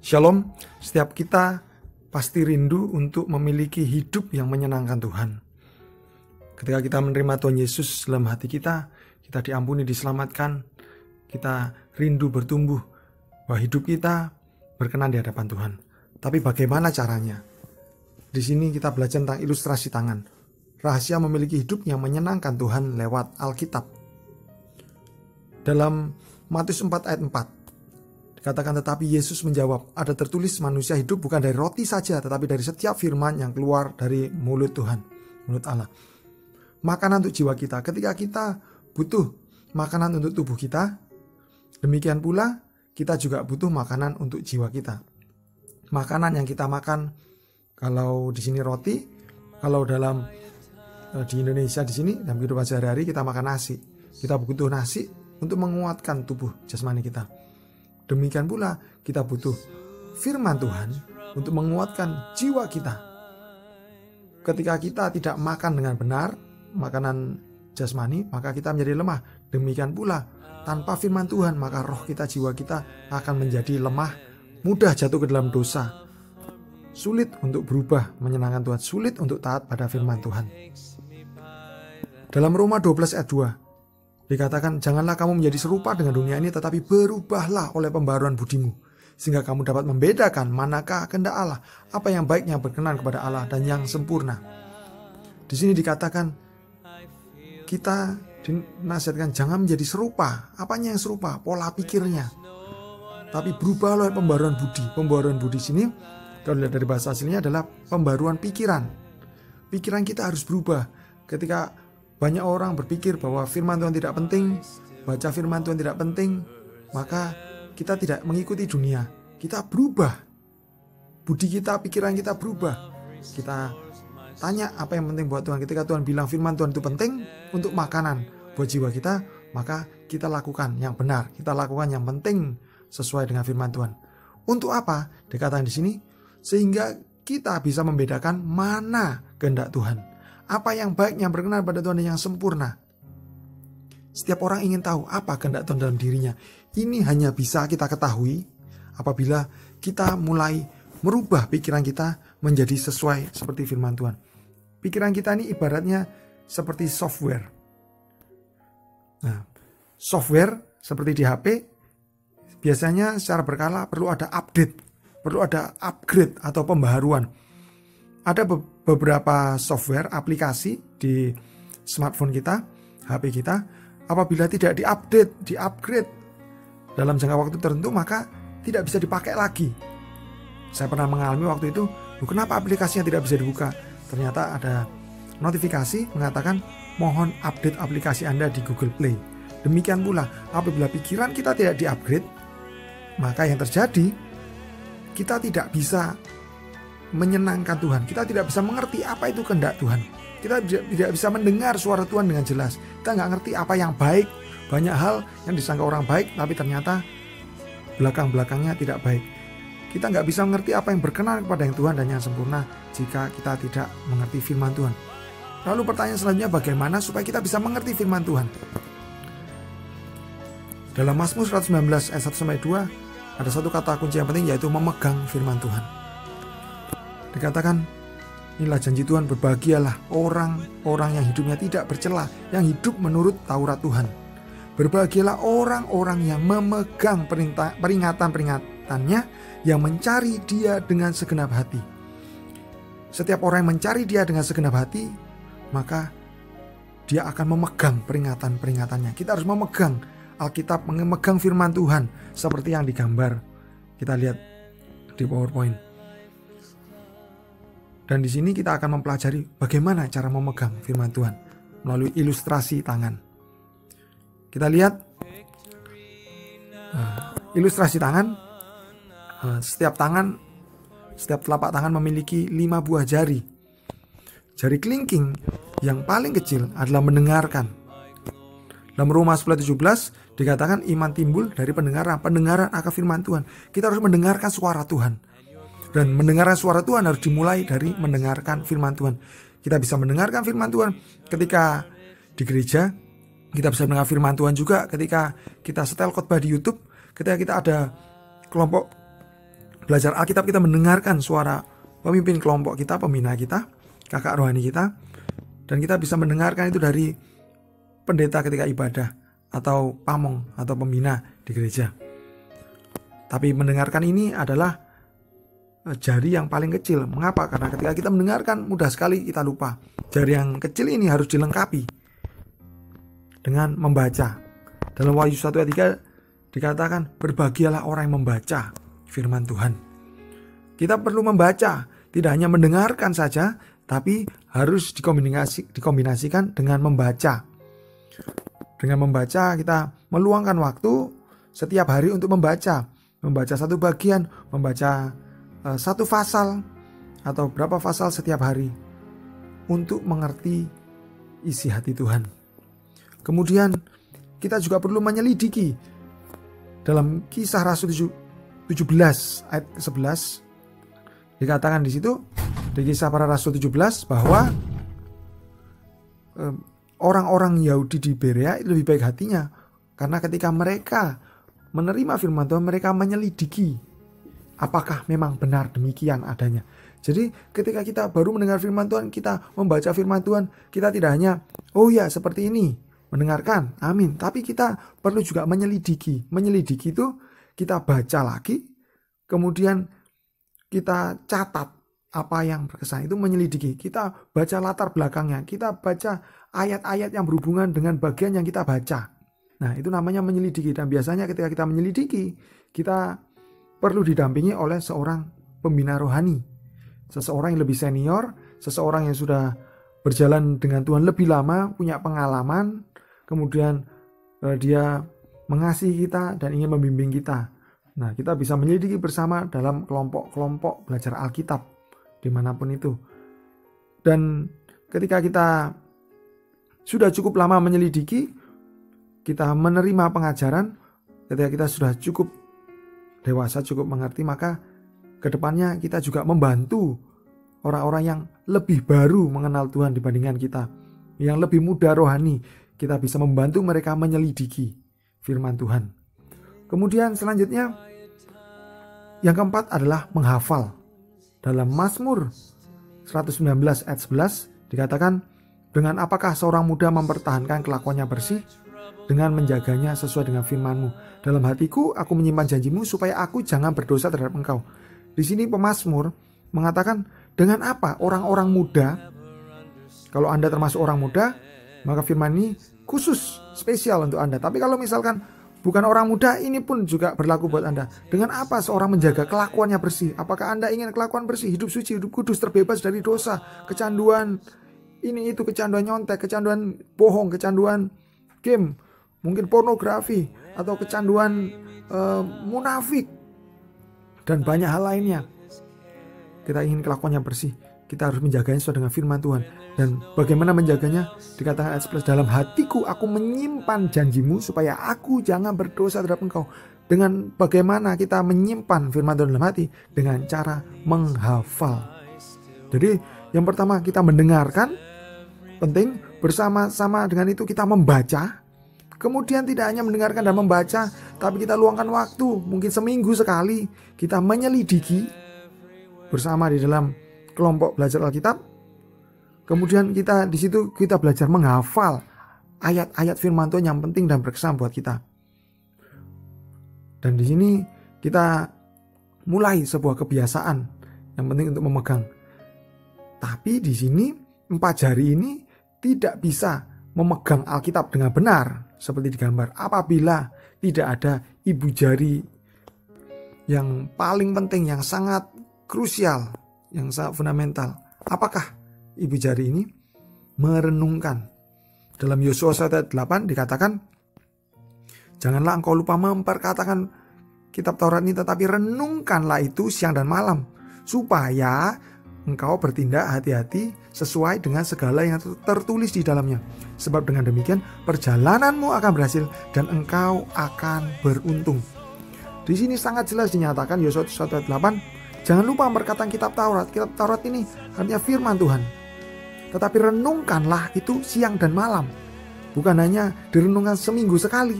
Shalom, setiap kita pasti rindu untuk memiliki hidup yang menyenangkan Tuhan. Ketika kita menerima Tuhan Yesus dalam hati kita diampuni, diselamatkan, kita rindu bertumbuh, bahwa hidup kita berkenan di hadapan Tuhan. Tapi bagaimana caranya? Di sini kita belajar tentang ilustrasi tangan. Rahasia memiliki hidup yang menyenangkan Tuhan lewat Alkitab. Dalam Matius 4 ayat 4, dikatakan, tetapi Yesus menjawab, ada tertulis manusia hidup bukan dari roti saja, tetapi dari setiap firman yang keluar dari mulut Tuhan, mulut Allah. Makanan untuk jiwa kita. Ketika kita butuh makanan untuk tubuh kita, demikian pula kita juga butuh makanan untuk jiwa kita. Makanan yang kita makan, kalau di sini roti, kalau di Indonesia di sini dalam kehidupan sehari-hari kita makan nasi. Kita butuh nasi untuk menguatkan tubuh jasmani kita. Demikian pula kita butuh firman Tuhan untuk menguatkan jiwa kita. Ketika kita tidak makan dengan benar makanan jasmani, maka kita menjadi lemah. Demikian pula tanpa firman Tuhan, maka roh kita, jiwa kita akan menjadi lemah, mudah jatuh ke dalam dosa, sulit untuk berubah menyenangkan Tuhan, sulit untuk taat pada firman Tuhan. Dalam Roma 12 ayat 2 dikatakan, janganlah kamu menjadi serupa dengan dunia ini, tetapi berubahlah oleh pembaruan budimu, sehingga kamu dapat membedakan manakah kehendak Allah, apa yang baik, yang berkenan kepada Allah, dan yang sempurna. Di sini dikatakan, kita dinasihatkan jangan menjadi serupa. Apanya yang serupa? Pola pikirnya. Tapi berubahlah oleh pembaruan budi. Pembaruan budi sini, kalau dilihat dari bahasa aslinya, adalah pembaruan pikiran. Pikiran kita harus berubah. Ketika banyak orang berpikir bahwa firman Tuhan tidak penting, baca firman Tuhan tidak penting, maka kita tidak mengikuti dunia. Kita berubah. Budi kita, pikiran kita berubah. Kita tanya apa yang penting buat Tuhan. Ketika Tuhan bilang firman Tuhan itu penting untuk makanan buat jiwa kita, maka kita lakukan yang benar. Kita lakukan yang penting sesuai dengan firman Tuhan. Untuk apa? Dikatakan di sini, sehingga kita bisa membedakan mana kehendak Tuhan. Apa yang baik, yang berkenan pada Tuhan, dan yang sempurna. Setiap orang ingin tahu apa kehendak Tuhan dalam dirinya. Ini hanya bisa kita ketahui apabila kita mulai merubah pikiran kita menjadi sesuai seperti firman Tuhan. Pikiran kita ini ibaratnya seperti software. Nah, software seperti di HP biasanya secara berkala perlu ada update, perlu ada upgrade atau pembaharuan. Ada beberapa software, aplikasi di smartphone kita, HP kita, apabila tidak diupdate, diupgrade dalam jangka waktu tertentu, maka tidak bisa dipakai lagi. Saya pernah mengalami waktu itu, kenapa aplikasinya tidak bisa dibuka? Ternyata ada notifikasi mengatakan, mohon update aplikasi Anda di Google Play. Demikian pula, apabila pikiran kita tidak diupgrade, maka yang terjadi, kita tidak bisa menyenangkan Tuhan. Kita tidak bisa mengerti apa itu kehendak Tuhan. Kita tidak bisa mendengar suara Tuhan dengan jelas. Kita nggak ngerti apa yang baik. Banyak hal yang disangka orang baik, tapi ternyata belakang-belakangnya tidak baik. Kita nggak bisa mengerti apa yang berkenan kepada yang Tuhan dan yang sempurna jika kita tidak mengerti firman Tuhan. Lalu pertanyaan selanjutnya, bagaimana supaya kita bisa mengerti firman Tuhan? Dalam Mazmur 119 ayat 1-2 ada satu kata kunci yang penting, yaitu memegang firman Tuhan. Dikatakan, inilah janji Tuhan, berbahagialah orang-orang yang hidupnya tidak bercela, yang hidup menurut Taurat Tuhan. Berbahagialah orang-orang yang memegang peringatan-peringatannya, yang mencari Dia dengan segenap hati. Setiap orang yang mencari Dia dengan segenap hati, maka dia akan memegang peringatan-peringatannya. Kita harus memegang Alkitab, memegang firman Tuhan seperti yang digambar. Kita lihat di PowerPoint. Dan di sini kita akan mempelajari bagaimana cara memegang firman Tuhan melalui ilustrasi tangan. Kita lihat ilustrasi tangan. Setiap telapak tangan memiliki 5 buah jari. Jari kelingking yang paling kecil adalah mendengarkan. Dalam Roma 11:17 dikatakan iman timbul dari pendengaran akan firman Tuhan. Kita harus mendengarkan suara Tuhan. Dan mendengarkan suara Tuhan harus dimulai dari mendengarkan firman Tuhan. Kita bisa mendengarkan firman Tuhan ketika di gereja. Kita bisa mendengar firman Tuhan juga ketika kita setel khotbah di YouTube. Ketika kita ada kelompok belajar Alkitab kita mendengarkan suara pemimpin kelompok kita, pembina kita, kakak rohani kita, dan kita bisa mendengarkan itu dari pendeta ketika ibadah atau pamong atau pembina di gereja. Tapi mendengarkan ini adalah jari yang paling kecil. Mengapa? Karena ketika kita mendengarkan mudah sekali kita lupa. Jari yang kecil ini harus dilengkapi dengan membaca. Dalam Wahyu 1 ayat 3 dikatakan, berbahagialah orang yang membaca firman Tuhan. Kita perlu membaca, tidak hanya mendengarkan saja, tapi harus dikombinasikan dengan membaca. Dengan membaca kita meluangkan waktu setiap hari untuk membaca satu bagian, membaca satu pasal atau berapa pasal setiap hari untuk mengerti isi hati Tuhan. Kemudian kita juga perlu menyelidiki dalam Kisah Rasul 17 ayat 11 dikatakan di situ, di Kisah Para Rasul 17, bahwa orang-orang Yahudi di Berea lebih baik hatinya karena ketika mereka menerima firman Tuhan, mereka menyelidiki apakah memang benar demikian adanya. Jadi ketika kita baru mendengar firman Tuhan, kita membaca firman Tuhan, kita tidak hanya, oh ya seperti ini, mendengarkan, amin. Tapi kita perlu juga menyelidiki. Menyelidiki itu kita baca lagi, kemudian kita catat apa yang berkesan. Itu menyelidiki. Kita baca latar belakangnya, kita baca ayat-ayat yang berhubungan dengan bagian yang kita baca. Nah, itu namanya menyelidiki. Dan biasanya ketika kita menyelidiki, kita perlu didampingi oleh seorang pembina rohani. Seseorang yang lebih senior, seseorang yang sudah berjalan dengan Tuhan lebih lama, punya pengalaman, kemudian dia mengasihi kita dan ingin membimbing kita. Nah, kita bisa menyelidiki bersama dalam kelompok-kelompok belajar Alkitab, dimanapun itu. Dan ketika kita sudah cukup lama menyelidiki, kita menerima pengajaran, ketika kita sudah cukup dewasa, cukup mengerti, maka kedepannya kita juga membantu orang-orang yang lebih baru mengenal Tuhan dibandingkan kita, yang lebih muda rohani. Kita bisa membantu mereka menyelidiki firman Tuhan. Kemudian selanjutnya, yang keempat adalah menghafal. Dalam Mazmur 119 ayat 11 dikatakan, dengan apakah seorang muda mempertahankan kelakuannya bersih? Dengan menjaganya sesuai dengan firman-Mu. Dalam hatiku aku menyimpan janji-Mu supaya aku jangan berdosa terhadap Engkau. Di sini pemazmur mengatakan, dengan apa orang-orang muda, kalau Anda termasuk orang muda, maka firman ini khusus, spesial untuk Anda. Tapi kalau misalkan bukan orang muda, ini pun juga berlaku buat Anda. Dengan apa seorang menjaga kelakuannya bersih? Apakah Anda ingin kelakuan bersih, hidup suci, hidup kudus, terbebas dari dosa, kecanduan ini itu, kecanduan nyontek, kecanduan bohong, kecanduan game, mungkin pornografi, atau kecanduan munafik, dan banyak hal lainnya. Kita ingin kelakuannya bersih, kita harus menjaganya sesuai dengan firman Tuhan. Dan bagaimana menjaganya? Dikatakan ayat 11, dalam hatiku aku menyimpan janji-Mu supaya aku jangan berdosa terhadap Engkau. Dengan bagaimana kita menyimpan firman Tuhan dalam hati? Dengan cara menghafal. Jadi yang pertama kita mendengarkan, penting. Bersama-sama dengan itu kita membaca. Kemudian tidak hanya mendengarkan dan membaca, tapi kita luangkan waktu, mungkin seminggu sekali, kita menyelidiki bersama di dalam kelompok belajar Alkitab. Kemudian kita di situ kita belajar menghafal ayat-ayat firman Tuhan yang penting dan berkesan buat kita. Dan di sini kita mulai sebuah kebiasaan yang penting untuk memegang. Tapi di sini 4 jari ini tidak bisa memegang Alkitab dengan benar seperti digambar apabila tidak ada ibu jari yang paling penting, yang sangat krusial, yang sangat fundamental. Apakah ibu jari ini? Merenungkan. Dalam Yosua 1:8 dikatakan, janganlah engkau lupa memperkatakan kitab Taurat ini, tetapi renungkanlah itu siang dan malam, supaya engkau bertindak hati-hati sesuai dengan segala yang tertulis di dalamnya. Sebab dengan demikian perjalananmu akan berhasil dan engkau akan beruntung. Di sini sangat jelas dinyatakan Yosua 1:8, jangan lupa memperkatakan kitab Taurat. Kitab Taurat ini artinya firman Tuhan. Tetapi renungkanlah itu siang dan malam. Bukan hanya direnungkan seminggu sekali,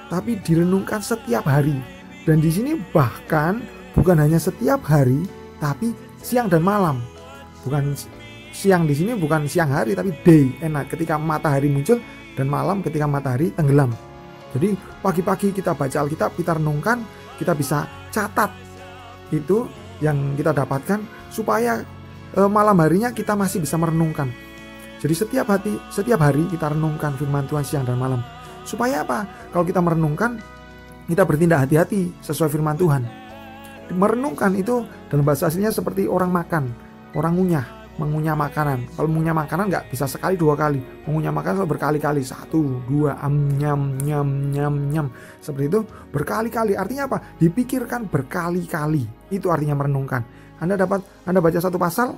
tapi direnungkan setiap hari. Dan di sini bahkan bukan hanya setiap hari, tapi siang dan malam. Bukan siang di sini bukan siang hari, tapi day and night, ketika matahari muncul, dan malam ketika matahari tenggelam. Jadi pagi-pagi kita baca Alkitab, kita renungkan, kita bisa catat itu yang kita dapatkan, supaya malam harinya kita masih bisa merenungkan. Jadi setiap hari kita renungkan firman Tuhan siang dan malam. Supaya apa? Kalau kita merenungkan, kita bertindak hati-hati sesuai firman Tuhan. Merenungkan itu dalam bahasa aslinya seperti orang makan, orang mengunyah makanan. Kalau mengunyah makanan nggak bisa sekali dua kali, mengunyah makanan selalu berkali-kali, 1, 2, nyam, seperti itu berkali-kali. Artinya apa? Dipikirkan berkali-kali. Itu artinya merenungkan. Anda baca satu pasal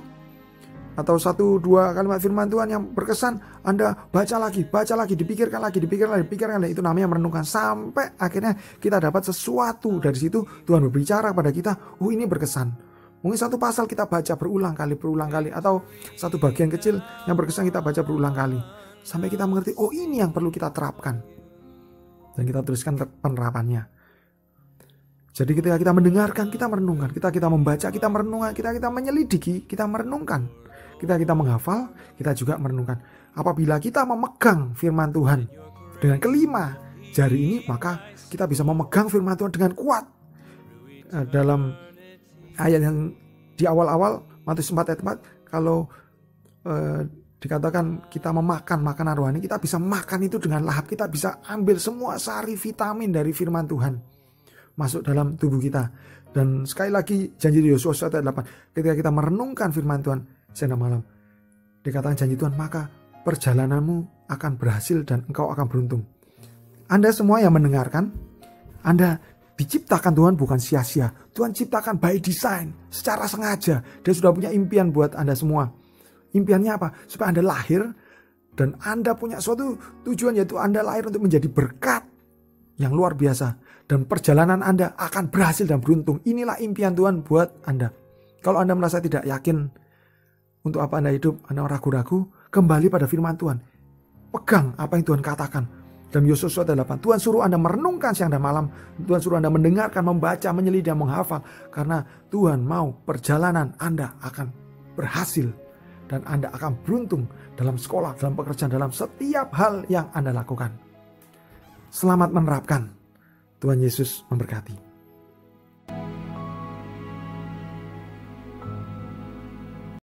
atau 1, 2 kalimat firman Tuhan yang berkesan, Anda baca lagi, dipikirkan lagi. Itu namanya merenungkan, sampai akhirnya kita dapat sesuatu dari situ. Tuhan berbicara pada kita, oh ini berkesan. Mungkin satu pasal kita baca berulang kali, atau satu bagian kecil yang berkesan kita baca berulang kali, sampai kita mengerti, oh ini yang perlu kita terapkan, dan kita teruskan penerapannya. Jadi ketika kita mendengarkan, kita merenungkan, kita membaca, kita merenungkan, kita menyelidiki, kita merenungkan, kita menghafal, kita juga merenungkan. Apabila kita memegang firman Tuhan dengan kelima jari ini, maka kita bisa memegang firman Tuhan dengan kuat. Dalam ayat yang di awal-awal Matius 4 ayat 4, kalau dikatakan kita memakan makanan rohani, kita bisa makan itu dengan lahap. Kita bisa ambil semua sari vitamin dari firman Tuhan masuk dalam tubuh kita. Dan sekali lagi janji di Yosua 1 ayat 8, ketika kita merenungkan firman Tuhan siang dan malam, dikatakan janji Tuhan, maka perjalananmu akan berhasil dan engkau akan beruntung. Anda semua yang mendengarkan, Anda diciptakan Tuhan bukan sia-sia. Tuhan ciptakan by design, secara sengaja. Dia sudah punya impian buat Anda semua. Impiannya apa? Supaya Anda lahir dan Anda punya suatu tujuan, yaitu Anda lahir untuk menjadi berkat yang luar biasa. Dan perjalanan Anda akan berhasil dan beruntung. Inilah impian Tuhan buat Anda. Kalau Anda merasa tidak yakin untuk apa Anda hidup, Anda ragu-ragu, kembali pada firman Tuhan. Pegang apa yang Tuhan katakan. Dalam Yosua 8, Tuhan suruh Anda merenungkan siang dan malam. Tuhan suruh Anda mendengarkan, membaca, menyelidiki, dan menghafal. Karena Tuhan mau perjalanan Anda akan berhasil. Dan Anda akan beruntung dalam sekolah, dalam pekerjaan, dalam setiap hal yang Anda lakukan. Selamat menerapkan. Tuhan Yesus memberkati.